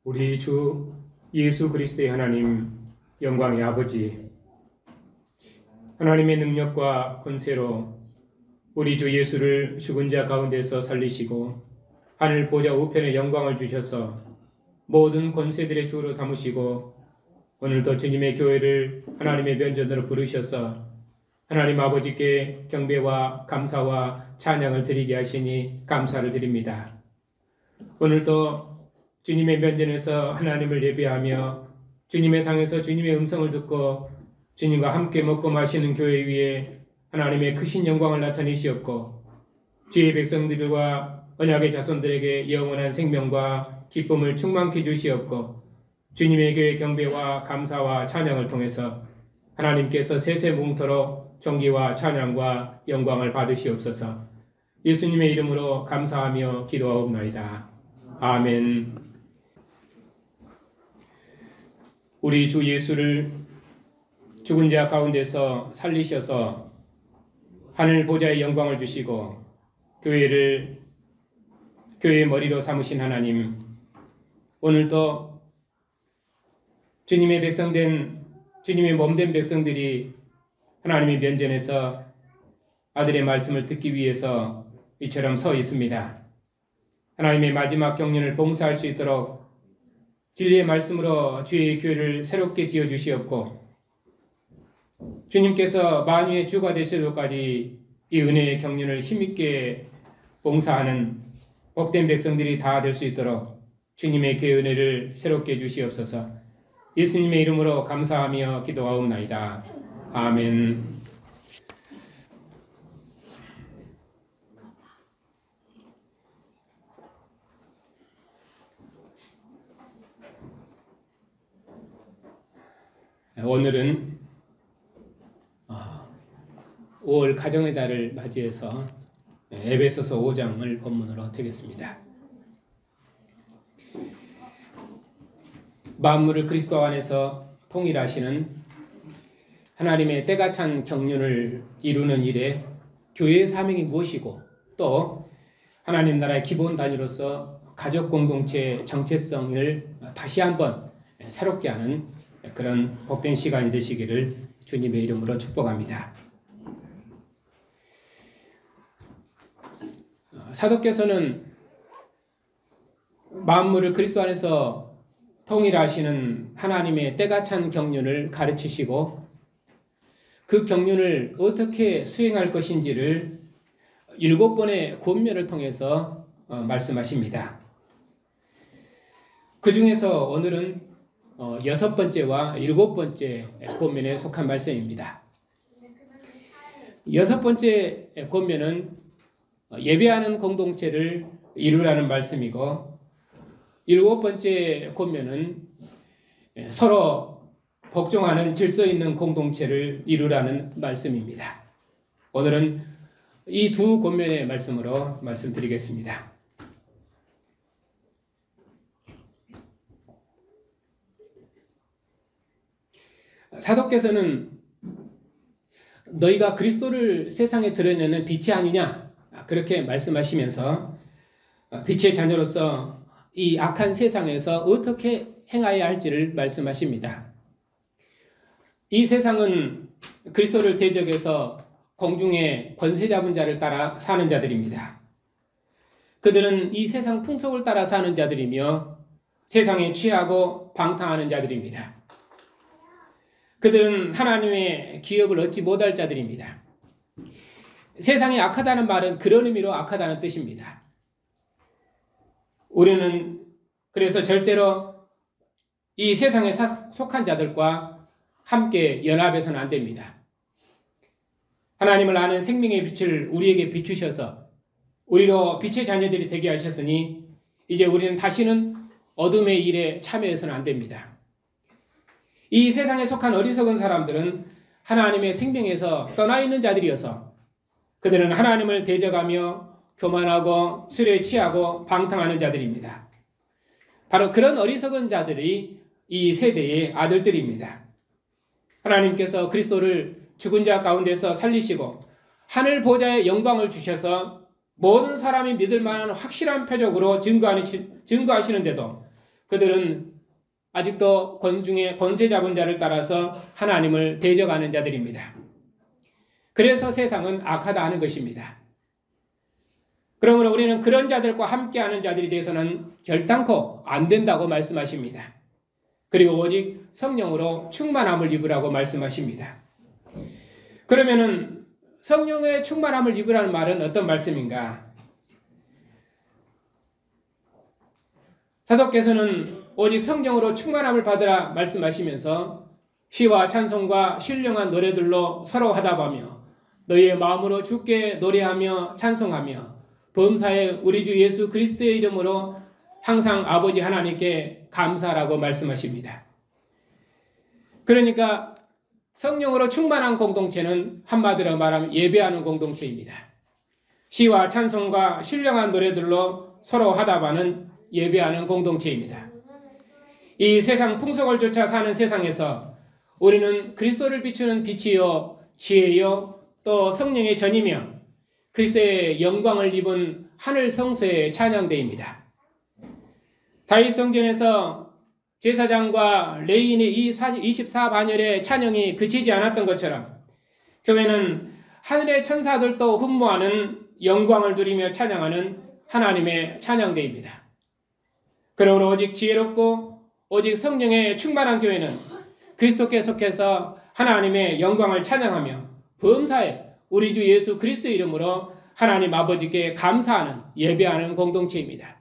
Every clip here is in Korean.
우리 주 예수 그리스도의 하나님, 영광의 아버지, 하나님의 능력과 권세로 우리 주 예수를 죽은 자 가운데서 살리시고 하늘 보좌 우편에 영광을 주셔서 모든 권세들의 주로 삼으시고 오늘도 주님의 교회를 하나님의 면전으로 부르셔서 하나님 아버지께 경배와 감사와 찬양을 드리게 하시니 감사를 드립니다. 오늘도 주님의 면전에서 하나님을 예배하며 주님의 상에서 주님의 음성을 듣고 주님과 함께 먹고 마시는 교회 위에 하나님의 크신 영광을 나타내시었고 주의 백성들과 언약의 자손들에게 영원한 생명과 기쁨을 충만케 주시었고 주님의 교회 경배와 감사와 찬양을 통해서 하나님께서 세세뭉토록 존귀와 찬양과 영광을 받으시옵소서. 예수님의 이름으로 감사하며 기도하옵나이다. 아멘. 우리 주 예수를 죽은 자 가운데서 살리셔서 하늘 보좌의 영광을 주시고 교회의 머리로 삼으신 하나님, 오늘도 주님의 백성된 주님의 몸된 백성들이 하나님의 면전에서 아들의 말씀을 듣기 위해서 이처럼 서 있습니다. 하나님의 마지막 경륜을 봉사할 수 있도록 진리의 말씀으로 주의 교회를 새롭게 지어주시었고 주님께서 만유의 주가 되시도까지 이 은혜의 경륜을 힘있게 봉사하는 복된 백성들이 다 될 수 있도록 주님의 교회 은혜를 새롭게 주시옵소서. 예수님의 이름으로 감사하며 기도하옵나이다. 아멘. 오늘은 5월 가정의 달을 맞이해서 에베소서 5장을 본문으로 드리겠습니다. 만물을 그리스도 안에서 통일하시는 하나님의 때가 찬 경륜을 이루는 일에 교회의 사명이 무엇이고 또 하나님 나라의 기본 단위로서 가족 공동체의 정체성을 다시 한번 새롭게 하는 그런 복된 시간이 되시기를 주님의 이름으로 축복합니다. 사도께서는 만물을 그리스도 안에서 통일하시는 하나님의 때가 찬 경륜을 가르치시고 그 경륜을 어떻게 수행할 것인지를 7번의 권면을 통해서 말씀하십니다. 그 중에서 오늘은 6번째와 7번째 권면에 속한 말씀입니다. 6번째 권면은 예배하는 공동체를 이루라는 말씀이고 7번째 권면은 서로 복종하는 질서 있는 공동체를 이루라는 말씀입니다. 오늘은 이 두 권면의 말씀으로 말씀드리겠습니다. 사도께서는 너희가 그리스도를 세상에 드러내는 빛이 아니냐 그렇게 말씀하시면서 빛의 자녀로서 이 악한 세상에서 어떻게 행하여야 할지를 말씀하십니다. 이 세상은 그리스도를 대적해서 공중의 권세 잡은 자를 따라 사는 자들입니다. 그들은 이 세상 풍속을 따라 사는 자들이며 세상에 취하고 방탕하는 자들입니다. 그들은 하나님의 기업을 얻지 못할 자들입니다. 세상이 악하다는 말은 그런 의미로 악하다는 뜻입니다. 우리는 그래서 절대로 이 세상에 속한 자들과 함께 연합해서는 안 됩니다. 하나님을 아는 생명의 빛을 우리에게 비추셔서 우리로 빛의 자녀들이 되게 하셨으니 이제 우리는 다시는 어둠의 일에 참여해서는 안 됩니다. 이 세상에 속한 어리석은 사람들은 하나님의 생명에서 떠나 있는 자들이어서 그들은 하나님을 대적하며 교만하고 술에 취하고 방탕하는 자들입니다. 바로 그런 어리석은 자들이 이 세대의 아들들입니다. 하나님께서 그리스도를 죽은 자 가운데서 살리시고 하늘 보좌의 영광을 주셔서 모든 사람이 믿을 만한 확실한 표적으로 증거하시는데도 그들은 아직도 권중에 권세 잡은 자를 따라서 하나님을 대적하는 자들입니다. 그래서 세상은 악하다 하는 것입니다. 그러므로 우리는 그런 자들과 함께하는 자들이 되어서는 결단코 안 된다고 말씀하십니다. 그리고 오직 성령으로 충만함을 입으라고 말씀하십니다. 그러면은 성령의 충만함을 입으라는 말은 어떤 말씀인가? 사도께서는 오직 성령으로 충만함을 받으라 말씀하시면서 시와 찬송과 신령한 노래들로 서로 화답하며 너희의 마음으로 주께 노래하며 찬송하며 범사에 우리 주 예수 그리스도의 이름으로 항상 아버지 하나님께 감사하라고 말씀하십니다. 그러니까 성령으로 충만한 공동체는 한마디로 말하면 예배하는 공동체입니다. 시와 찬송과 신령한 노래들로 서로 화답하는 예배하는 공동체입니다. 이 세상 풍속을 쫓아 사는 세상에서 우리는 그리스도를 비추는 빛이요 지혜요 또 성령의 전이며 그리스도의 영광을 입은 하늘 성소의 찬양대입니다. 다윗 성전에서 제사장과 레위인의 이 24반열의 찬양이 그치지 않았던 것처럼 교회는 하늘의 천사들도 흠모하는 영광을 누리며 찬양하는 하나님의 찬양대입니다. 그러므로 오직 지혜롭고 오직 성령의 충만한 교회는 그리스도께 속해서 하나님의 영광을 찬양하며 범사에 우리 주 예수 그리스도의 이름으로 하나님 아버지께 감사하는 예배하는 공동체입니다.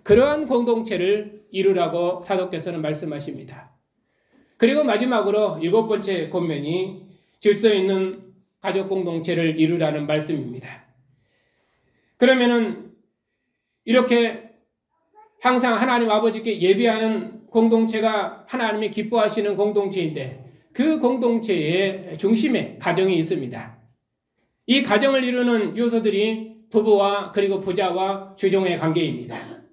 그러한 공동체를 이루라고 사도께서는 말씀하십니다. 그리고 마지막으로 7번째 권면이 질서 있는 가족 공동체를 이루라는 말씀입니다. 그러면은 이렇게 항상 하나님 아버지께 예배하는 공동체가 하나님이 기뻐하시는 공동체인데 그 공동체의 중심에 가정이 있습니다. 이 가정을 이루는 요소들이 부부와 그리고 부자와 주종의 관계입니다.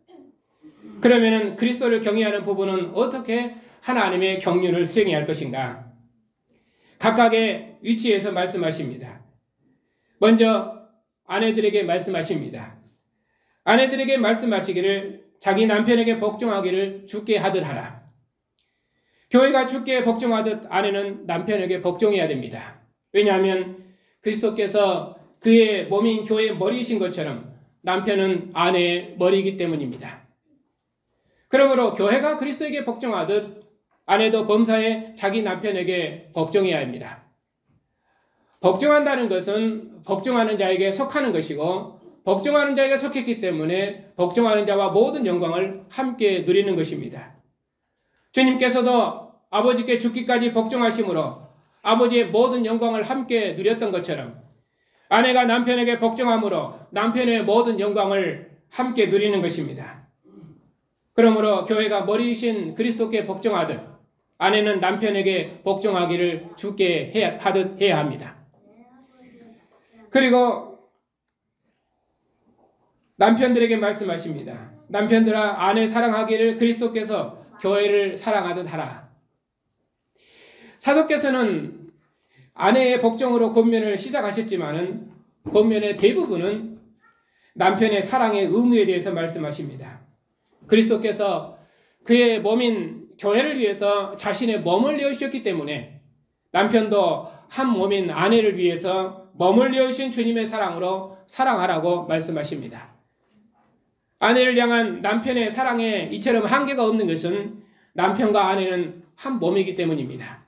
그러면은 그리스도를 경외하는 부부는 어떻게 하나님의 경륜을 수행해야 할 것인가? 각각의 위치에서 말씀하십니다. 먼저 아내들에게 말씀하십니다. 아내들에게 말씀하시기를 자기 남편에게 복종하기를 주께 하듯 하라. 교회가 주께 복종하듯 아내는 남편에게 복종해야 됩니다. 왜냐하면 그리스도께서 그의 몸인 교회의 머리이신 것처럼 남편은 아내의 머리이기 때문입니다. 그러므로 교회가 그리스도에게 복종하듯 아내도 범사에 자기 남편에게 복종해야 합니다. 복종한다는 것은 복종하는 자에게 속하는 것이고 복종하는 자에게 속했기 때문에 복종하는 자와 모든 영광을 함께 누리는 것입니다. 주님께서도 아버지께 죽기까지 복종하심으로 아버지의 모든 영광을 함께 누렸던 것처럼 아내가 남편에게 복종함으로 남편의 모든 영광을 함께 누리는 것입니다. 그러므로 교회가 머리이신 그리스도께 복종하듯 아내는 남편에게 복종하기를 주께 하듯 해야 합니다. 그리고 남편들에게 말씀하십니다. 남편들아 아내 사랑하기를 그리스도께서 교회를 사랑하듯 하라. 사도께서는 아내의 복종으로 권면을 시작하셨지만은 권면의 대부분은 남편의 사랑의 의무에 대해서 말씀하십니다. 그리스도께서 그의 몸인 교회를 위해서 자신의 몸을 내어주셨기 때문에 남편도 한 몸인 아내를 위해서 몸을 내어주신 주님의 사랑으로 사랑하라고 말씀하십니다. 아내를 향한 남편의 사랑에 이처럼 한계가 없는 것은 남편과 아내는 한 몸이기 때문입니다.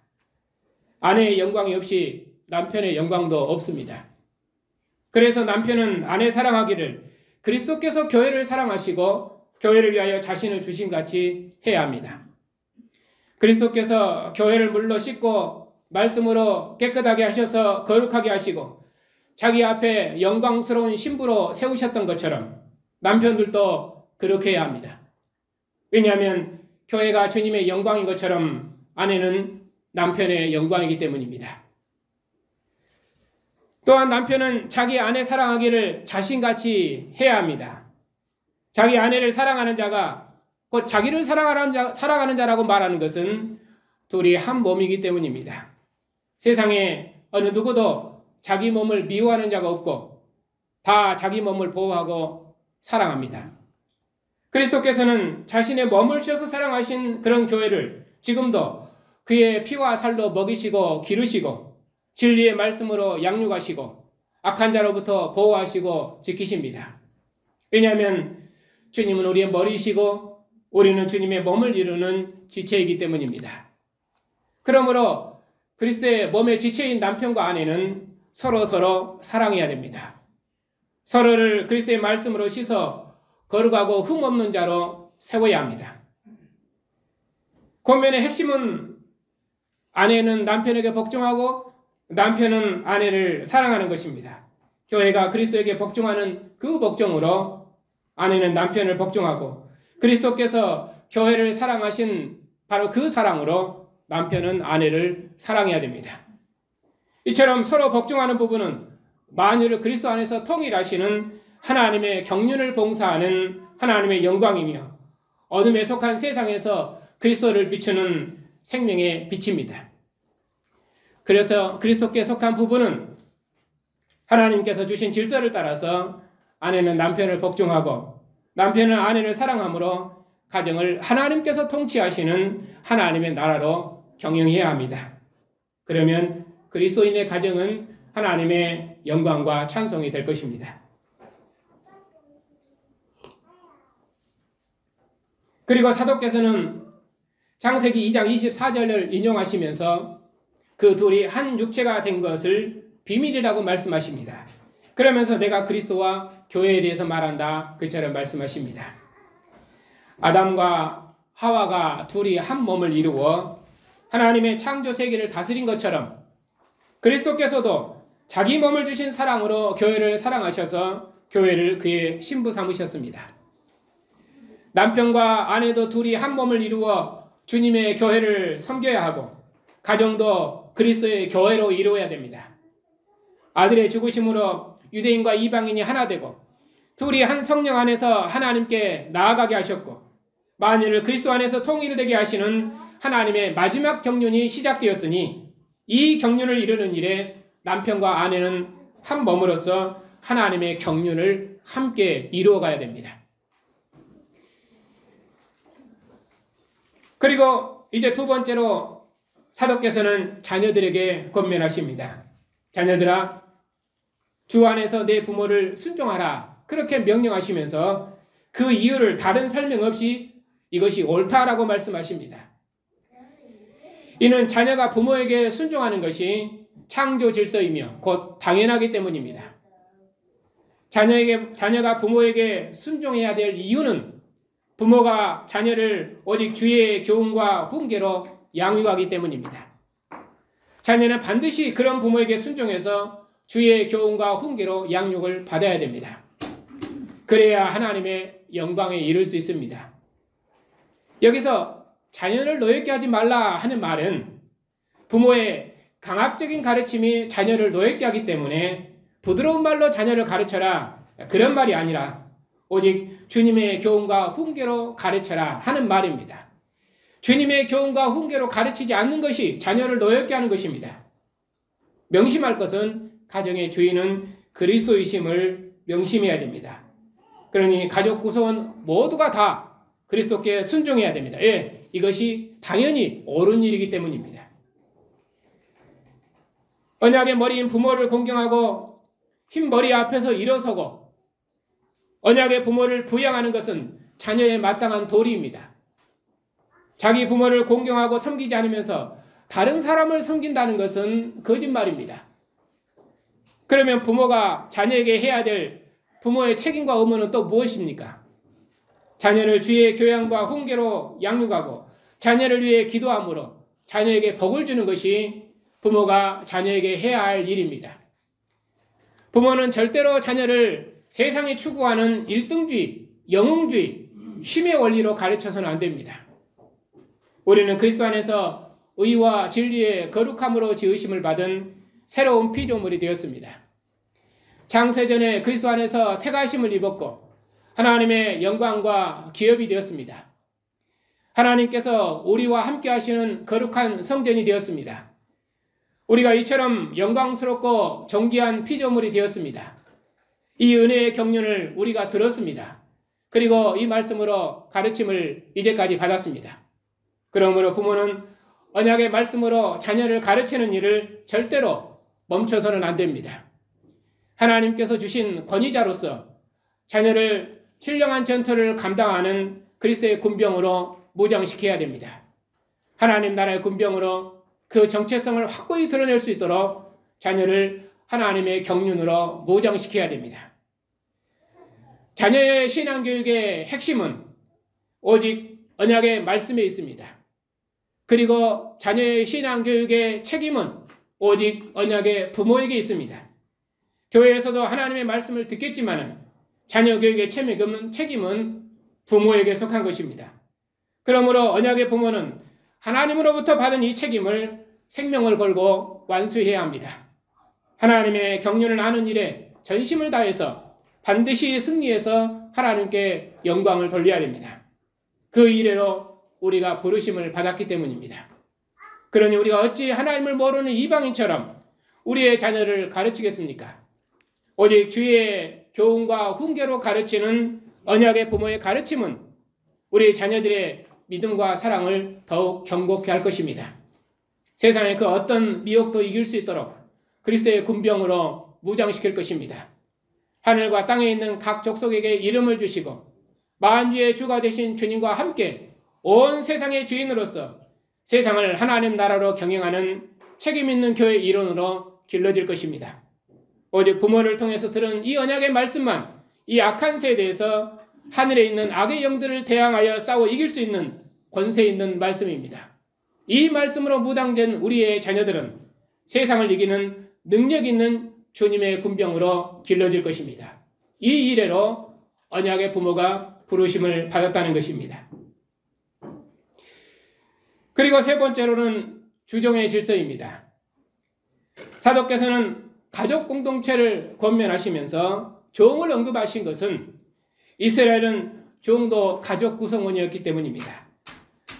아내의 영광이 없이 남편의 영광도 없습니다. 그래서 남편은 아내 사랑하기를 그리스도께서 교회를 사랑하시고 교회를 위하여 자신을 주심같이 해야 합니다. 그리스도께서 교회를 물로 씻고 말씀으로 깨끗하게 하셔서 거룩하게 하시고 자기 앞에 영광스러운 신부로 세우셨던 것처럼 남편들도 그렇게 해야 합니다. 왜냐하면 교회가 주님의 영광인 것처럼 아내는 남편의 영광이기 때문입니다. 또한 남편은 자기 아내 사랑하기를 자신같이 해야 합니다. 자기 아내를 사랑하는 자가 곧 자기를 사랑하는 자라고 말하는 것은 둘이 한 몸이기 때문입니다. 세상에 어느 누구도 자기 몸을 미워하는 자가 없고 다 자기 몸을 보호하고 사랑합니다. 그리스도께서는 자신의 몸을 주셔서 사랑하신 그런 교회를 지금도 그의 피와 살로 먹이시고 기르시고 진리의 말씀으로 양육하시고 악한 자로부터 보호하시고 지키십니다. 왜냐하면 주님은 우리의 머리이시고 우리는 주님의 몸을 이루는 지체이기 때문입니다. 그러므로 그리스도의 몸의 지체인 남편과 아내는 서로 사랑해야 됩니다. 서로를 그리스도의 말씀으로 씻어 거룩하고 흠없는 자로 세워야 합니다. 권면의 핵심은 아내는 남편에게 복종하고 남편은 아내를 사랑하는 것입니다. 교회가 그리스도에게 복종하는 그 복종으로 아내는 남편을 복종하고 그리스도께서 교회를 사랑하신 바로 그 사랑으로 남편은 아내를 사랑해야 됩니다. 이처럼 서로 복종하는 부분은 만유를 그리스도 안에서 통일하시는 하나님의 경륜을 봉사하는 하나님의 영광이며 어둠에 속한 세상에서 그리스도를 비추는 생명의 빛입니다. 그래서 그리스도께 속한 부부는 하나님께서 주신 질서를 따라서 아내는 남편을 복종하고 남편은 아내를 사랑함으로 가정을 하나님께서 통치하시는 하나님의 나라로 경영해야 합니다. 그러면 그리스도인의 가정은 하나님의 영광과 찬송이 될 것입니다. 그리고 사도께서는 창세기 2장 24절을 인용하시면서 그 둘이 한 육체가 된 것을 비밀이라고 말씀하십니다. 그러면서 내가 그리스도와 교회에 대해서 말한다. 그처럼 말씀하십니다. 아담과 하와가 둘이 한 몸을 이루어 하나님의 창조 세계를 다스린 것처럼 그리스도께서도 자기 몸을 주신 사랑으로 교회를 사랑하셔서 교회를 그의 신부 삼으셨습니다. 남편과 아내도 둘이 한 몸을 이루어 주님의 교회를 섬겨야 하고 가정도 그리스도의 교회로 이루어야 됩니다. 아들의 죽으심으로 유대인과 이방인이 하나 되고 둘이 한 성령 안에서 하나님께 나아가게 하셨고 만유를 그리스도 안에서 통일되게 하시는 하나님의 마지막 경륜이 시작되었으니 이 경륜을 이루는 일에 남편과 아내는 한 몸으로서 하나님의 경륜을 함께 이루어가야 됩니다. 그리고 이제 두 번째로 사도께서는 자녀들에게 권면하십니다. 자녀들아, 주 안에서 내 부모를 순종하라. 그렇게 명령하시면서 그 이유를 다른 설명 없이 이것이 옳다라고 말씀하십니다. 이는 자녀가 부모에게 순종하는 것이 창조 질서이며 곧 당연하기 때문입니다. 자녀가 부모에게 순종해야 될 이유는 부모가 자녀를 오직 주의 교훈과 훈계로 양육하기 때문입니다. 자녀는 반드시 그런 부모에게 순종해서 주의 교훈과 훈계로 양육을 받아야 됩니다. 그래야 하나님의 영광에 이를 수 있습니다. 여기서 자녀를 노엽게 하지 말라 하는 말은 부모의 강압적인 가르침이 자녀를 노엽게 하기 때문에 부드러운 말로 자녀를 가르쳐라 그런 말이 아니라 오직 주님의 교훈과 훈계로 가르쳐라 하는 말입니다. 주님의 교훈과 훈계로 가르치지 않는 것이 자녀를 노엽게 하는 것입니다. 명심할 것은 가정의 주인은 그리스도이심을 명심해야 됩니다. 그러니 가족 구성원 모두가 다 그리스도께 순종해야 됩니다. 예, 이것이 당연히 옳은 일이기 때문입니다. 언약의 머리인 부모를 공경하고 흰 머리 앞에서 일어서고 언약의 부모를 부양하는 것은 자녀의 마땅한 도리입니다. 자기 부모를 공경하고 섬기지 않으면서 다른 사람을 섬긴다는 것은 거짓말입니다. 그러면 부모가 자녀에게 해야 될 부모의 책임과 의무는 또 무엇입니까? 자녀를 주의 교양과 훈계로 양육하고 자녀를 위해 기도함으로 자녀에게 복을 주는 것이 부모가 자녀에게 해야 할 일입니다. 부모는 절대로 자녀를 세상이 추구하는 일등주의, 영웅주의, 힘의 원리로 가르쳐서는 안 됩니다. 우리는 그리스도 안에서 의와 진리의 거룩함으로 지으심을 받은 새로운 피조물이 되었습니다. 창세전에 그리스도 안에서 택하심을 입었고 하나님의 영광과 기업이 되었습니다. 하나님께서 우리와 함께 하시는 거룩한 성전이 되었습니다. 우리가 이처럼 영광스럽고 존귀한 피조물이 되었습니다. 이 은혜의 경륜을 우리가 들었습니다. 그리고 이 말씀으로 가르침을 이제까지 받았습니다. 그러므로 부모는 언약의 말씀으로 자녀를 가르치는 일을 절대로 멈춰서는 안 됩니다. 하나님께서 주신 권위자로서 자녀를 신령한 전투를 감당하는 그리스도의 군병으로 무장시켜야 됩니다. 하나님 나라의 군병으로 그 정체성을 확고히 드러낼 수 있도록 자녀를 하나님의 경륜으로 무장시켜야 됩니다. 자녀의 신앙교육의 핵심은 오직 언약의 말씀에 있습니다. 그리고 자녀의 신앙교육의 책임은 오직 언약의 부모에게 있습니다. 교회에서도 하나님의 말씀을 듣겠지만 자녀 교육의 책임은 부모에게 속한 것입니다. 그러므로 언약의 부모는 하나님으로부터 받은 이 책임을 생명을 걸고 완수해야 합니다. 하나님의 경륜을 아는 일에 전심을 다해서 반드시 승리해서 하나님께 영광을 돌려야 됩니다. 그 이래로 우리가 부르심을 받았기 때문입니다. 그러니 우리가 어찌 하나님을 모르는 이방인처럼 우리의 자녀를 가르치겠습니까? 오직 주의 교훈과 훈계로 가르치는 언약의 부모의 가르침은 우리 자녀들의 믿음과 사랑을 더욱 견고케 할 것입니다. 세상의 그 어떤 미혹도 이길 수 있도록 그리스도의 군병으로 무장시킬 것입니다. 하늘과 땅에 있는 각 족속에게 이름을 주시고 만주의 주가 되신 주님과 함께 온 세상의 주인으로서 세상을 하나님 나라로 경영하는 책임있는 교회 일원으로 길러질 것입니다. 오직 부모를 통해서 들은 이 언약의 말씀만 이 악한 세대에서 하늘에 있는 악의 영들을 대항하여 싸워 이길 수 있는 권세 있는 말씀입니다. 이 말씀으로 무장된 우리의 자녀들은 세상을 이기는 능력 있는 주님의 군병으로 길러질 것입니다. 이 이래로 언약의 부모가 부르심을 받았다는 것입니다. 그리고 세 번째로는 주종의 질서입니다. 사도께서는 가족 공동체를 권면하시면서 종을 언급하신 것은 이스라엘은 종도 가족 구성원이었기 때문입니다.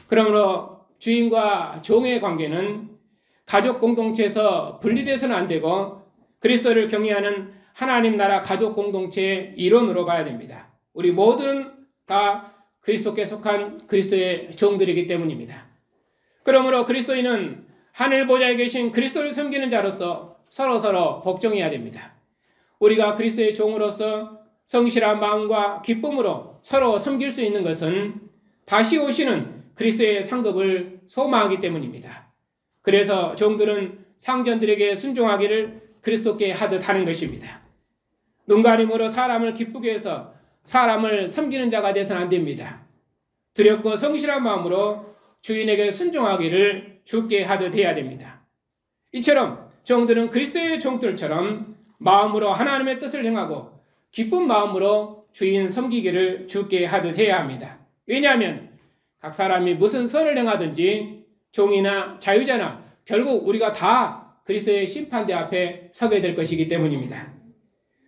그러므로 주인과 종의 관계는 가족 공동체에서 분리돼서는 안 되고 그리스도를 경외하는 하나님 나라 가족 공동체의 일원으로 가야 됩니다. 우리 모두는 다 그리스도께 속한 그리스도의 종들이기 때문입니다. 그러므로 그리스도인은 하늘 보좌에 계신 그리스도를 섬기는 자로서 서로 복종해야 됩니다. 우리가 그리스도의 종으로서 성실한 마음과 기쁨으로 서로 섬길 수 있는 것은 다시 오시는 그리스도의 상급을 소망하기 때문입니다. 그래서 종들은 상전들에게 순종하기를 그리스도께 하듯 하는 것입니다. 눈가림으로 사람을 기쁘게 해서 사람을 섬기는 자가 되서는 안 됩니다. 두렵고 성실한 마음으로 주인에게 순종하기를 주께 하듯 해야 됩니다. 이처럼 종들은 그리스도의 종들처럼 마음으로 하나님의 뜻을 행하고 기쁜 마음으로 주인 섬기기를 주께 하듯 해야 합니다. 왜냐하면 각 사람이 무슨 선을 행하든지 종이나 자유자나 결국 우리가 다 그리스도의 심판대 앞에 서게 될 것이기 때문입니다.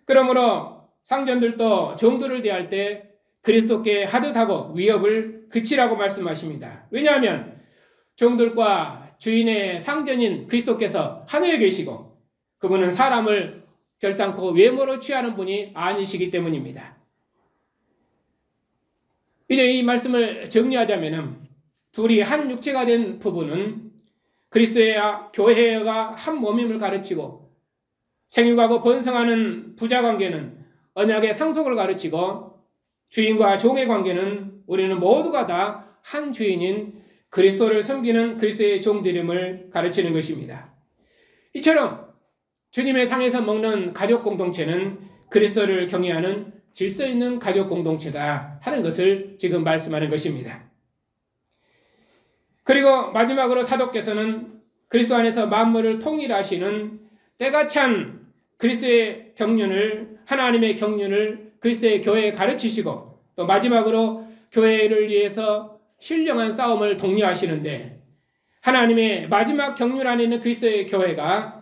그러므로 상전들도 종들을 대할 때 그리스도께 하듯 하고 위협을 그치라고 말씀하십니다. 왜냐하면 종들과 주인의 상전인 그리스도께서 하늘에 계시고 그분은 사람을 결단코 외모로 취하는 분이 아니시기 때문입니다. 이제 이 말씀을 정리하자면 둘이 한 육체가 된 부부는 그리스도의 교회가 한 몸임을 가르치고 생육하고 번성하는 부자관계는 언약의 상속을 가르치고 주인과 종의 관계는 우리는 모두가 다 한 주인인 그리스도를 섬기는 그리스도의 종들임을 가르치는 것입니다. 이처럼 주님의 상에서 먹는 가족 공동체는 그리스도를 경외하는 질서 있는 가족 공동체다 하는 것을 지금 말씀하는 것입니다. 그리고 마지막으로 사도께서는 그리스도 안에서 만물을 통일하시는 때가 찬 그리스도의 경륜을 하나님의 경륜을 그리스도의 교회에 가르치시고 또 마지막으로 교회를 위해서 신령한 싸움을 독려하시는데 하나님의 마지막 경륜 안에 있는 그리스도의 교회가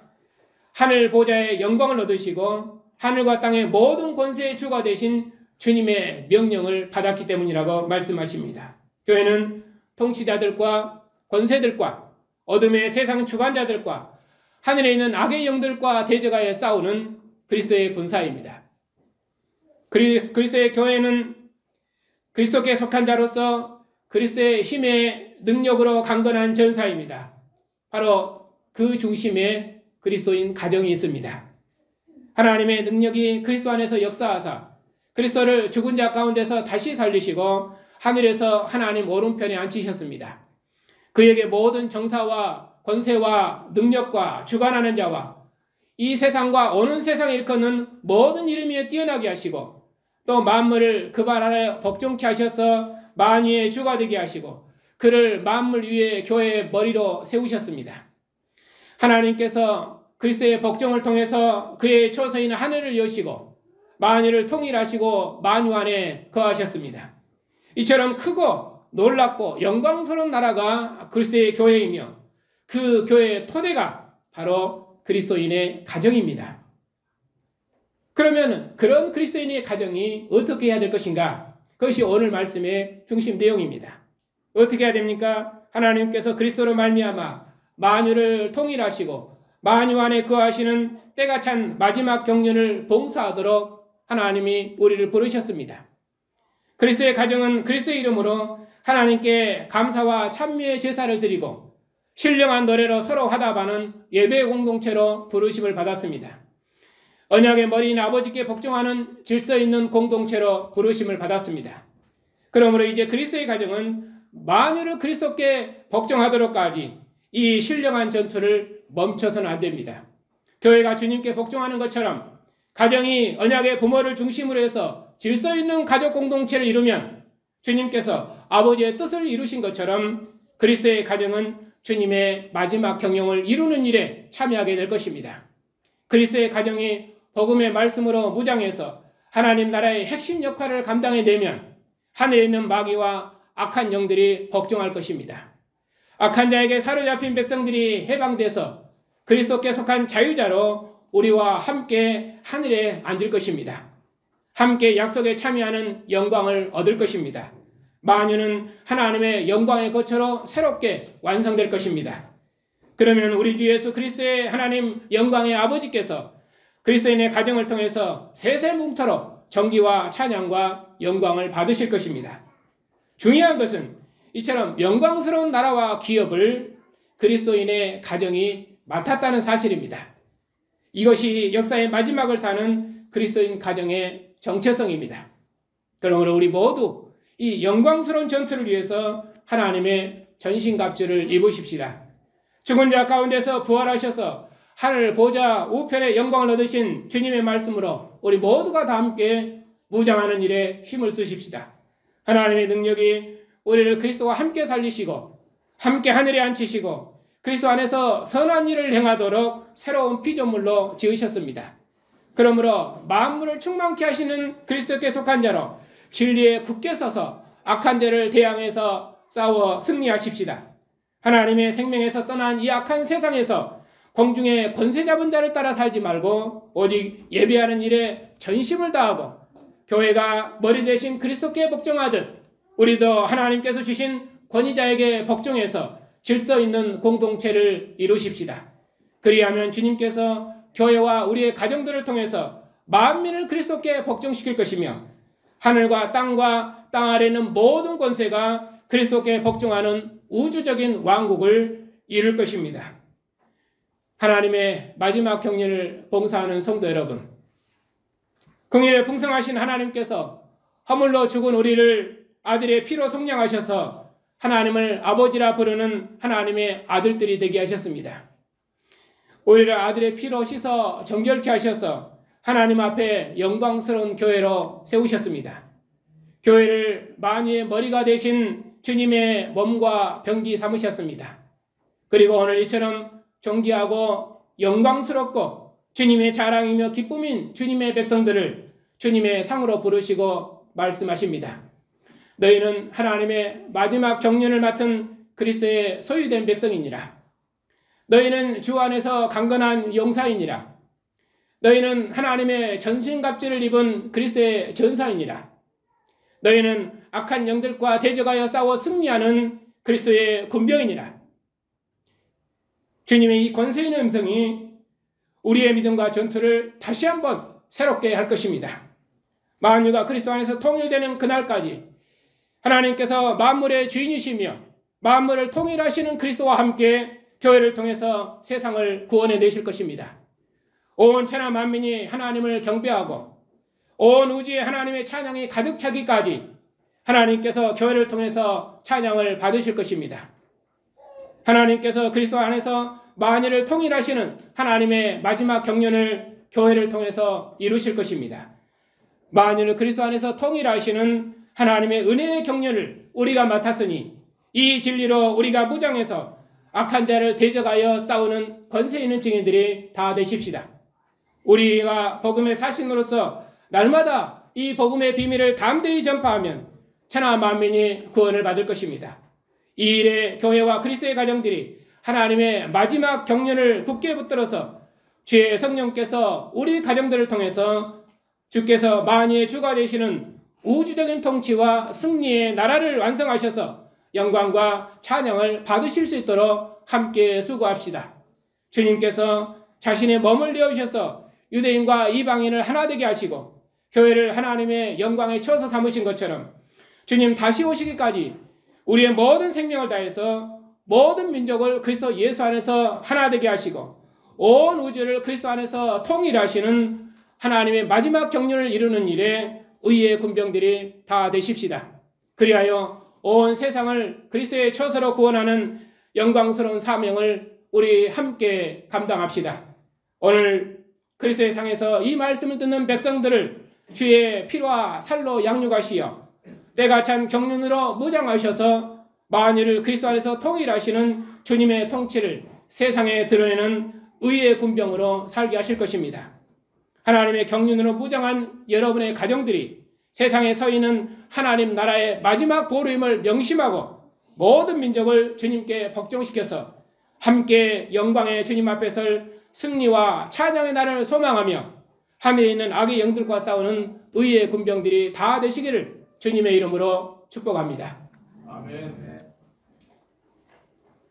하늘 보좌의 영광을 얻으시고 하늘과 땅의 모든 권세의 주가 되신 주님의 명령을 받았기 때문이라고 말씀하십니다. 교회는 통치자들과 권세들과 어둠의 세상 주관자들과 하늘에 있는 악의 영들과 대적하여 싸우는 그리스도의 군사입니다. 그리스도의 교회는 그리스도께 속한 자로서 그리스도의 힘의 능력으로 강건한 전사입니다. 바로 그 중심에 그리스도인 가정이 있습니다. 하나님의 능력이 그리스도 안에서 역사하사 그리스도를 죽은 자 가운데서 다시 살리시고 하늘에서 하나님 오른편에 앉히셨습니다. 그에게 모든 정사와 권세와 능력과 주관하는 자와 이 세상과 오는 세상에 일컫는 모든 이름 위에 뛰어나게 하시고 또 만물을 그 발 아래 복종케 하셔서 만유의 주가 되게 하시고 그를 만물 위에 교회의 머리로 세우셨습니다. 하나님께서 그리스도의 복종을 통해서 그의 초소인 하늘을 여시고 만유를 통일하시고 만유 안에 거하셨습니다. 이처럼 크고 놀랍고 영광스러운 나라가 그리스도의 교회이며 그 교회의 토대가 바로 그리스도인의 가정입니다. 그러면 그런 그리스도인의 가정이 어떻게 해야 될 것인가? 그것이 오늘 말씀의 중심 내용입니다. 어떻게 해야 됩니까? 하나님께서 그리스도로 말미암아 만유를 통일하시고 만유 안에 거하시는 때가 찬 마지막 경륜을 봉사하도록 하나님이 우리를 부르셨습니다. 그리스도의 가정은 그리스도의 이름으로 하나님께 감사와 찬미의 제사를 드리고 신령한 노래로 서로 화답하는 예배 공동체로 부르심을 받았습니다. 언약의 머리인 아버지께 복종하는 질서 있는 공동체로 부르심을 받았습니다. 그러므로 이제 그리스도의 가정은 만유를 그리스도께 복종하도록까지 이 신령한 전투를 멈춰서는 안 됩니다. 교회가 주님께 복종하는 것처럼 가정이 언약의 부모를 중심으로 해서 질서 있는 가족 공동체를 이루면 주님께서 아버지의 뜻을 이루신 것처럼 그리스도의 가정은 주님의 마지막 경영을 이루는 일에 참여하게 될 것입니다. 그리스도의 가정이 복음의 말씀으로 무장해서 하나님 나라의 핵심 역할을 감당해내면 하늘에 있는 마귀와 악한 영들이 복종할 것입니다. 악한 자에게 사로잡힌 백성들이 해방돼서 그리스도께 속한 자유자로 우리와 함께 하늘에 앉을 것입니다. 함께 약속에 참여하는 영광을 얻을 것입니다. 만유는 하나님의 영광의 거처로 새롭게 완성될 것입니다. 그러면 우리 주 예수 그리스도의 하나님 영광의 아버지께서 그리스도인의 가정을 통해서 세세뭉토록 정기와 찬양과 영광을 받으실 것입니다. 중요한 것은 이처럼 영광스러운 나라와 기업을 그리스도인의 가정이 맡았다는 사실입니다. 이것이 역사의 마지막을 사는 그리스도인 가정의 정체성입니다. 그러므로 우리 모두 이 영광스러운 전투를 위해서 하나님의 전신갑주를 입으십시다. 죽은 자 가운데서 부활하셔서 하늘 보좌 우편의 영광을 얻으신 주님의 말씀으로 우리 모두가 다 함께 무장하는 일에 힘을 쓰십시다. 하나님의 능력이 우리를 그리스도와 함께 살리시고 함께 하늘에 앉히시고 그리스도 안에서 선한 일을 행하도록 새로운 피조물로 지으셨습니다. 그러므로 만물을 충만케 하시는 그리스도께 속한 자로 진리에 굳게 서서 악한 죄를 대항해서 싸워 승리하십시다. 하나님의 생명에서 떠난 이 악한 세상에서 공중의 권세 잡은 자를 따라 살지 말고 오직 예배하는 일에 전심을 다하고 교회가 머리 대신 그리스도께 복종하듯 우리도 하나님께서 주신 권위자에게 복종해서 질서 있는 공동체를 이루십시다. 그리하면 주님께서 교회와 우리의 가정들을 통해서 만민을 그리스도께 복종시킬 것이며 하늘과 땅 아래 있는 모든 권세가 그리스도께 복종하는 우주적인 왕국을 이룰 것입니다. 하나님의 마지막 경륜을 봉사하는 성도 여러분, 긍휼에 풍성하신 하나님께서 허물로 죽은 우리를 아들의 피로 속량하셔서 하나님을 아버지라 부르는 하나님의 아들들이 되게 하셨습니다. 우리를 아들의 피로 씻어 정결케 하셔서 하나님 앞에 영광스러운 교회로 세우셨습니다. 교회를 만유의 머리가 되신 주님의 몸과 병기 삼으셨습니다. 그리고 오늘 이처럼 존귀하고 영광스럽고 주님의 자랑이며 기쁨인 주님의 백성들을 주님의 상으로 부르시고 말씀하십니다. 너희는 하나님의 마지막 경륜을 맡은 그리스도의 소유된 백성이니라. 너희는 주 안에서 강건한 용사이니라. 너희는 하나님의 전신갑주를 입은 그리스도의 전사이니라. 너희는 악한 영들과 대적하여 싸워 승리하는 그리스도의 군병이니라. 주님의 이 권세 있는 음성이 우리의 믿음과 전투를 다시 한번 새롭게 할 것입니다. 만유가 그리스도 안에서 통일되는 그날까지 하나님께서 만물의 주인이시며 만물을 통일하시는 그리스도와 함께 교회를 통해서 세상을 구원해 내실 것입니다. 온 천하 만민이 하나님을 경배하고 온 우주에 하나님의 찬양이 가득 차기까지 하나님께서 교회를 통해서 찬양을 받으실 것입니다. 하나님께서 그리스도 안에서 만일을 통일하시는 하나님의 마지막 경륜을 교회를 통해서 이루실 것입니다. 만일을 그리스도 안에서 통일하시는 하나님의 은혜의 경륜을 우리가 맡았으니 이 진리로 우리가 무장해서 악한 자를 대적하여 싸우는 권세 있는 증인들이 다 되십시다. 우리가 복음의 사신으로서 날마다 이 복음의 비밀을 담대히 전파하면 천하 만민이 구원을 받을 것입니다. 이 일에 교회와 그리스도의 가정들이 하나님의 마지막 경륜을 굳게 붙들어서 주의 성령께서 우리 가정들을 통해서 주께서 만유의 주가 되시는 우주적인 통치와 승리의 나라를 완성하셔서 영광과 찬양을 받으실 수 있도록 함께 수고합시다. 주님께서 자신의 몸을 내어주셔서 유대인과 이방인을 하나 되게 하시고 교회를 하나님의 영광의 처소 삼으신 것처럼 주님 다시 오시기까지 우리의 모든 생명을 다해서 모든 민족을 그리스도 예수 안에서 하나 되게 하시고 온 우주를 그리스도 안에서 통일하시는 하나님의 마지막 경륜을 이루는 일에 의의 군병들이 다 되십시다. 그리하여 온 세상을 그리스도의 처소로 구원하는 영광스러운 사명을 우리 함께 감당합시다. 오늘 그리스도의 상에서 이 말씀을 듣는 백성들을 주의 피와 살로 양육하시어 때가 찬 경륜으로 무장하셔서 만유를 그리스도 안에서 통일하시는 주님의 통치를 세상에 드러내는 의의 군병으로 살게 하실 것입니다. 하나님의 경륜으로 무장한 여러분의 가정들이 세상에 서 있는 하나님 나라의 마지막 보루임을 명심하고 모든 민족을 주님께 복종시켜서 함께 영광의 주님 앞에 설 승리와 찬양의 날을 소망하며 하늘에 있는 악의 영들과 싸우는 의의 군병들이 다 되시기를 주님의 이름으로 축복합니다. 아멘.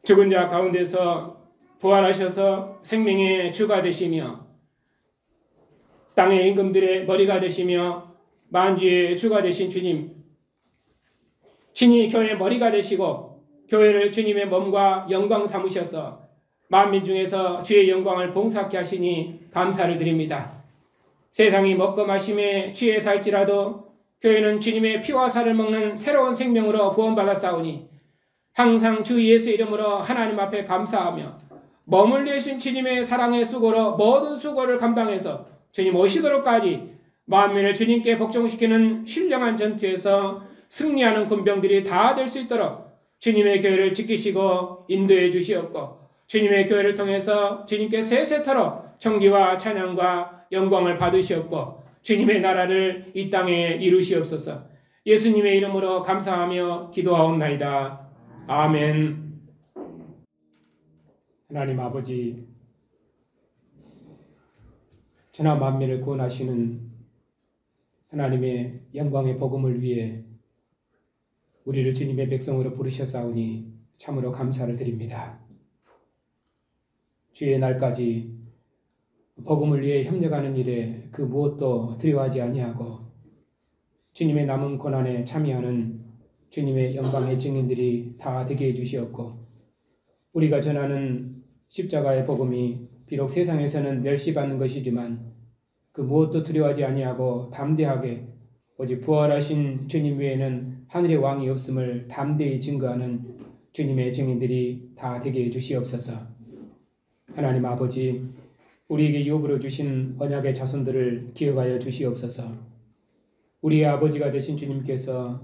죽은 자 가운데서 부활하셔서 생명의 주가 되시며 땅의 임금들의 머리가 되시며 만주의 주가 되신 주님, 친히 교회의 머리가 되시고 교회를 주님의 몸과 영광 삼으셔서 만민 중에서 주의 영광을 봉사케 하시니 감사를 드립니다. 세상이 먹고 마심에 취해 살지라도 교회는 주님의 피와 살을 먹는 새로운 생명으로 구원받았사오니 항상 주 예수 이름으로 하나님 앞에 감사하며 몸을 내신 주님의 사랑의 수고로 모든 수고를 감당해서 주님 오시도록까지 만민을 주님께 복종시키는 신령한 전투에서 승리하는 군병들이 다 될 수 있도록 주님의 교회를 지키시고 인도해 주시옵고 주님의 교회를 통해서 주님께 세세토록 존귀와 찬양과 영광을 받으시옵고 주님의 나라를 이 땅에 이루시옵소서. 예수님의 이름으로 감사하며 기도하옵나이다. 아멘. 하나님 아버지, 천하 만민을 구원하시는 하나님의 영광의 복음을 위해 우리를 주님의 백성으로 부르셨사오니 참으로 감사를 드립니다. 주의 날까지 복음을 위해 협력하는 일에 그 무엇도 두려워하지 아니하고 주님의 남은 고난에 참여하는 주님의 영광의 증인들이 다 되게 해주시옵고 우리가 전하는 십자가의 복음이 비록 세상에서는 멸시받는 것이지만 그 무엇도 두려워하지 아니하고 담대하게 오직 부활하신 주님 외에는 하늘의 왕이 없음을 담대히 증거하는 주님의 증인들이 다 되게 해주시옵소서. 하나님 아버지, 우리에게 유업으로 주신 언약의 자손들을 기억하여 주시옵소서. 우리의 아버지가 되신 주님께서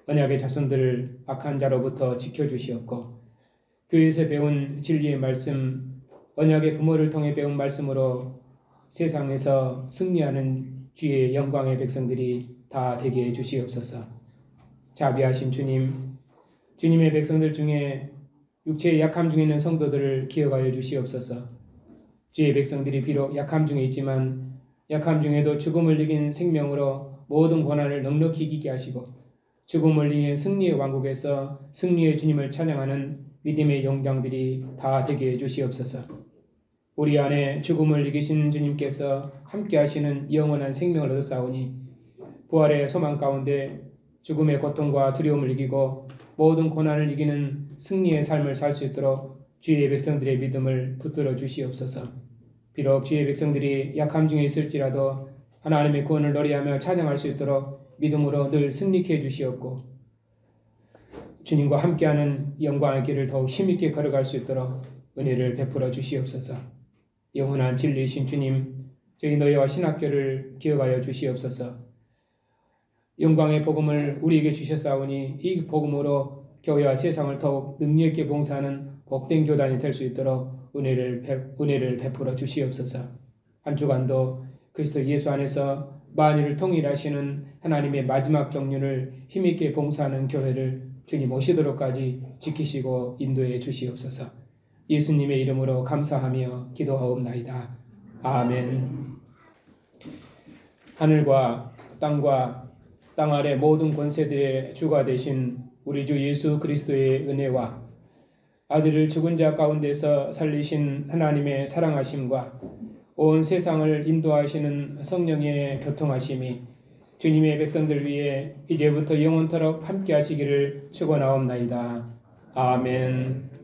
언약의 자손들을 악한 자로부터 지켜주시옵고 교회에서 배운 진리의 말씀, 언약의 부모를 통해 배운 말씀으로 세상에서 승리하는 주의 영광의 백성들이 다 되게 해주시옵소서. 자비하신 주님, 주님의 백성들 중에 육체의 약함 중에 있는 성도들을 기억하여 주시옵소서. 주의 백성들이 비록 약함 중에 있지만 약함 중에도 죽음을 이긴 생명으로 모든 고난을 넉넉히 이기게 하시고 죽음을 이긴 승리의 왕국에서 승리의 주님을 찬양하는 믿음의 용장들이 다 되게 해주시옵소서. 우리 안에 죽음을 이기신 주님께서 함께 하시는 영원한 생명을 얻었사오니 부활의 소망 가운데 죽음의 고통과 두려움을 이기고 모든 고난을 이기는 승리의 삶을 살 수 있도록 주의 백성들의 믿음을 붙들어 주시옵소서. 비록 주의 백성들이 약함 중에 있을지라도 하나님의 구원을 노래하며 찬양할 수 있도록 믿음으로 늘 승리케 해주시옵고 주님과 함께하는 영광의 길을 더욱 힘있게 걸어갈 수 있도록 은혜를 베풀어 주시옵소서. 영원한 진리이신 주님, 저희 너희와 신학교를 기억하여 주시옵소서. 영광의 복음을 우리에게 주셨사오니 이 복음으로 교회와 세상을 더욱 능력 있게 봉사하는 복된 교단이 될 수 있도록 은혜를 베풀어 주시옵소서. 한 주간도 그리스도 예수 안에서 만유를 통일하시는 하나님의 마지막 경륜을 힘있게 봉사하는 교회를 주님 오시도록까지 지키시고 인도해 주시옵소서. 예수님의 이름으로 감사하며 기도하옵나이다. 아멘. 하늘과 땅 아래 모든 권세들의 주가 되신 우리 주 예수 그리스도의 은혜와 아들을 죽은 자 가운데서 살리신 하나님의 사랑하심과 온 세상을 인도하시는 성령의 교통하심이 주님의 백성들 위해 이제부터 영원토록 함께 하시기를 축원하옵나이다. 아멘.